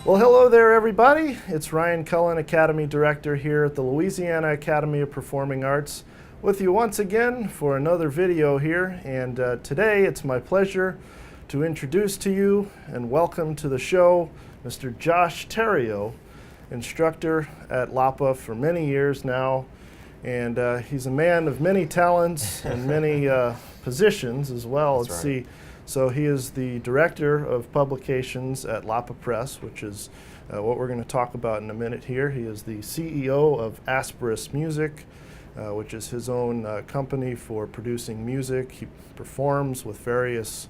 Well, hello there, everybody. It's Ryan Cullen, Academy Director here at the Louisiana Academy of Performing Arts, with you once again for another video here. And today it's my pleasure to introduce to you and welcome to the show Mr. Josh Theriot, instructor at LAAPA for many years now. And he's a man of many talents and many positions as well. That's Let's right. see. So he is the Director of Publications at LAAPA Press, which is what we're going to talk about in a minute here. He is the CEO of Asperus Music, which is his own company for producing music. He performs with various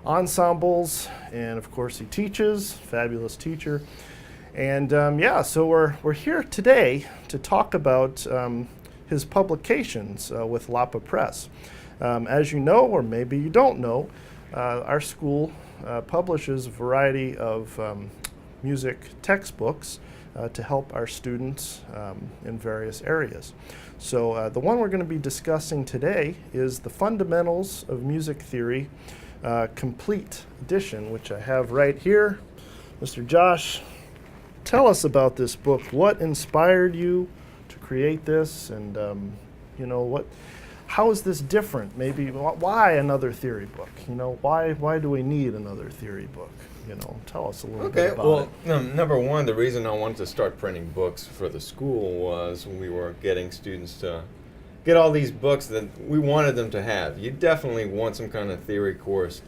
ensembles, and of course he teaches, fabulous teacher. And yeah, so we're here today to talk about his publications with LAAPA Press. As you know, or maybe you don't know, our school publishes a variety of music textbooks to help our students in various areas. So the one we're going to be discussing today is the Fundamentals of Music Theory Complete Edition, which I have right here. Mr. Josh, tell us about this book. What inspired you to create this, and you know, how is this different? Maybe why another theory book? You know, why do we need another theory book? You know, tell us a little bit about it. Well, number one, the reason I wanted to start printing books for the school was we were getting students to get all these books that we wanted them to have. You definitely want some kind of theory course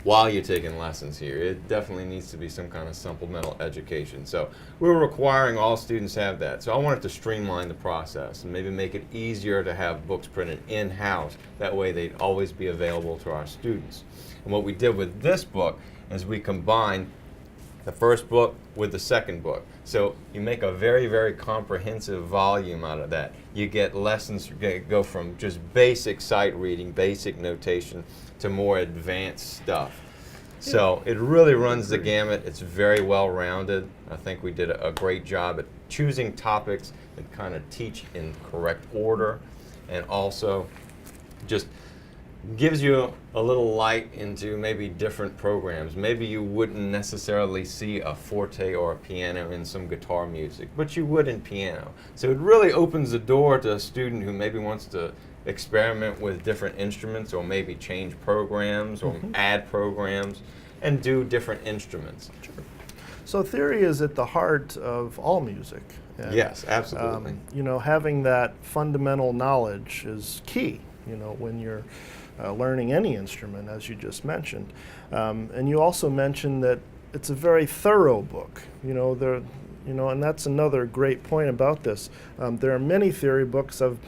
while you're taking lessons here. It definitely needs to be some kind of supplemental education. So we were requiring all students have that. So I wanted to streamline the process and maybe make it easier to have books printed in-house. That way they'd always be available to our students. And what we did with this book is we combined the first book with the second book. So you make a very, very comprehensive volume out of that. You get lessons, go from just basic sight reading, basic notation, to more advanced stuff. So it really runs the gamut. It's very well rounded. I think we did a great job at choosing topics that kind of teach in correct order, and also just gives you a little light into maybe different programs. Maybe you wouldn't necessarily see a forte or a piano in some guitar music, but you would in piano. So it really opens the door to a student who maybe wants to experiment with different instruments, or maybe change programs or add programs and do different instruments. Sure. So theory is at the heart of all music. And, yes, absolutely. you know, having that fundamental knowledge is key, you know, when you're learning any instrument, as you just mentioned. And you also mentioned that it's a very thorough book. You know, and that's another great point about this. There are many theory books. I've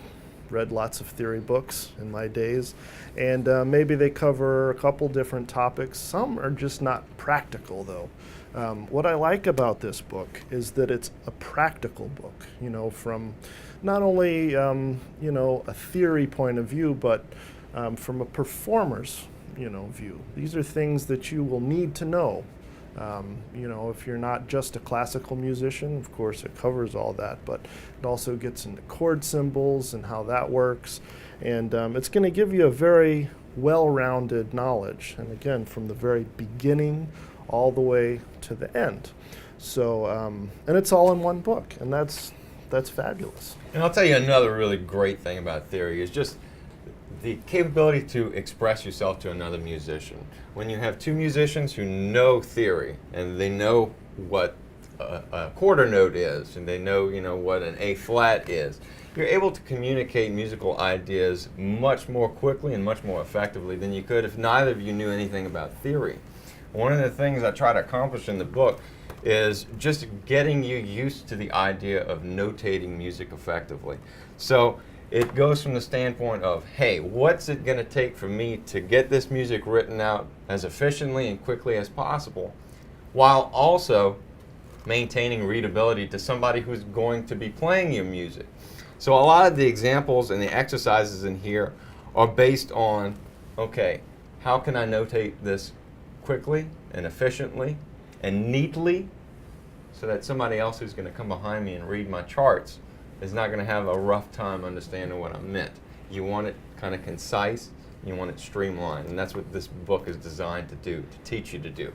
read lots of theory books in my days, and maybe they cover a couple different topics. Some are just not practical, though. What I like about this book is that it's a practical book, you know, from not only you know, a theory point of view, but from a performer's, you know, view. These are things that you will need to know. You know, if you're not just a classical musician, of course it covers all that, but it also gets into chord symbols and how that works. And it's going to give you a very well-rounded knowledge, and again, from the very beginning all the way to the end. So, and it's all in one book, and that's fabulous. And I'll tell you another really great thing about theory is just the capability to express yourself to another musician. When you have two musicians who know theory, and they know what a quarter note is, and they know, you know, what an A flat is, you're able to communicate musical ideas much more quickly and much more effectively than you could if neither of you knew anything about theory. One of the things I try to accomplish in the book is just getting you used to the idea of notating music effectively. So it goes from the standpoint of, hey, what's it going to take for me to get this music written out as efficiently and quickly as possible, while also maintaining readability to somebody who's going to be playing your music. So a lot of the examples and the exercises in here are based on, okay, how can I notate this quickly and efficiently and neatly so that somebody else who's going to come behind me and read my charts is not going to have a rough time understanding what I meant. You want it kind of concise, you want it streamlined, and that's what this book is designed to do, to teach you to do.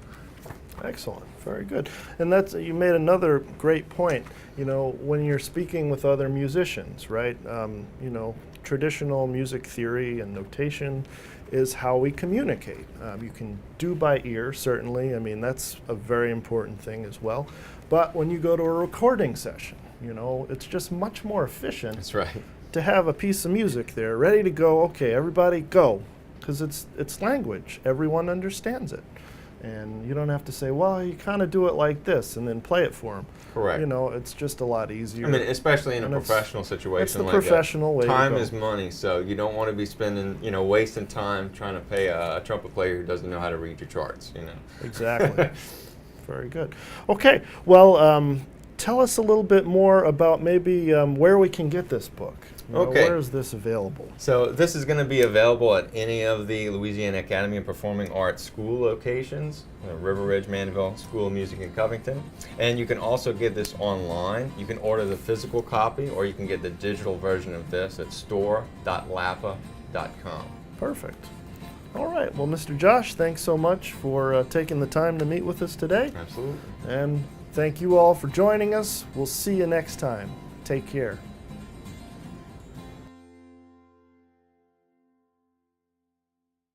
Excellent. Very good. And that's, you made another great point. You know, when you're speaking with other musicians, right? You know, traditional music theory and notation is how we communicate. You can do by ear, certainly. I mean, that's a very important thing as well. But when you go to a recording session, you know, it's just much more efficient. That's right. To have a piece of music there ready to go. Okay, everybody go, because it's language. Everyone understands it. And you don't have to say, well, you kind of do it like this and then play it for them. Correct. You know, it's just a lot easier. I mean, especially in a And professional situation it's the like professional way that. to Time go. is money, so you don't want to be spending, you know, wasting time trying to pay a trumpet player who doesn't know how to read your charts, you know. Exactly. Very good. Okay, well, tell us a little bit more about maybe where we can get this book. You know, Okay. where is this available? So this is going to be available at any of the Louisiana Academy of Performing Arts school locations, River Ridge, Mandeville, School of Music in Covington. And you can also get this online. You can order the physical copy, or you can get the digital version of this at store.laapa.com. Perfect. All right. Well, Mr. Josh, thanks so much for taking the time to meet with us today. Absolutely. And thank you all for joining us. We'll see you next time. Take care.